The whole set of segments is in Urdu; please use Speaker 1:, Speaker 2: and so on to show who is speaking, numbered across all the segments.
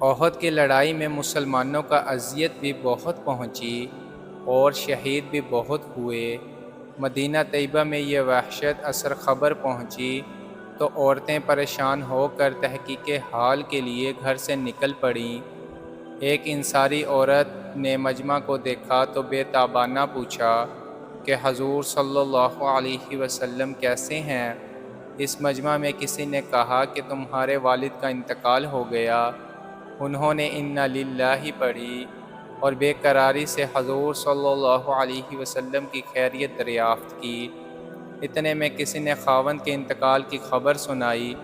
Speaker 1: احد کی لڑائی میں مسلمانوں کا اذیت بھی بہت پہنچی اور شہید بھی بہت ہوئے۔ مدینہ طیبہ میں یہ وحشت اثر خبر پہنچی تو عورتیں پریشان ہو کر تحقیق حال کے لیے گھر سے نکل پڑیں۔ ایک انصاری عورت نے مجمع کو دیکھا تو بے تابانہ پوچھا کہ حضور صلی اللہ علیہ وسلم کیسے ہیں؟ اس مجمع میں کسی نے کہا کہ تمہارے والد کا انتقال ہو گیا۔ انہوں نے انا للہ پڑھی اور بے قراری سے حضور صلی اللہ علیہ وسلم کی خیریت دریافت کی۔ اتنے میں کسی نے خاوند کے انتقال کی خبر سنائی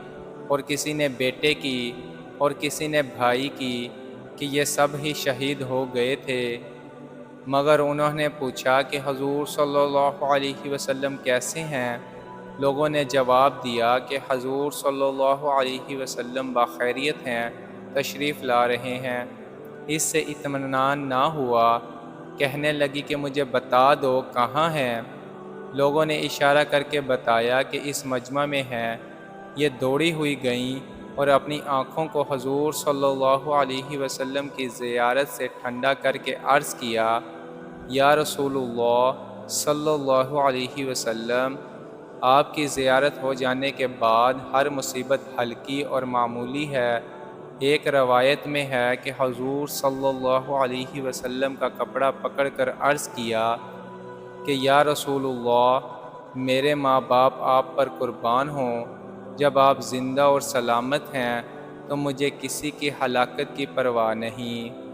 Speaker 1: اور کسی نے بیٹے کی اور کسی نے بھائی کی کہ یہ سب ہی شہید ہو گئے تھے، مگر انہوں نے پوچھا کہ حضور صلی اللہ علیہ وسلم کیسے ہیں؟ لوگوں نے جواب دیا کہ حضور صلی اللہ علیہ وسلم بخیریت ہیں، تشریف لا رہے ہیں۔ اس سے اطمینان نہ ہوا، کہنے لگی کہ مجھے بتا دو کہاں ہیں؟ لوگوں نے اشارہ کر کے بتایا کہ اس مجمع میں ہیں۔ یہ دوڑی ہوئی گئیں اور اپنی آنکھوں کو حضور صلی اللہ علیہ وسلم کی زیارت سے ٹھنڈا کر کے عرض کیا، یا رسول اللہ صلی اللہ علیہ وسلم، آپ کی زیارت ہو جانے کے بعد ہر مصیبت ہلکی اور معمولی ہے۔ ایک روایت میں ہے کہ حضور صلی اللہ علیہ وسلم کا کپڑا پکڑ کر عرض کیا کہ یا رسول اللہ، میرے ماں باپ آپ پر قربان ہوں، جب آپ زندہ اور سلامت ہیں تو مجھے کسی کی ہلاکت کی پرواہ نہیں۔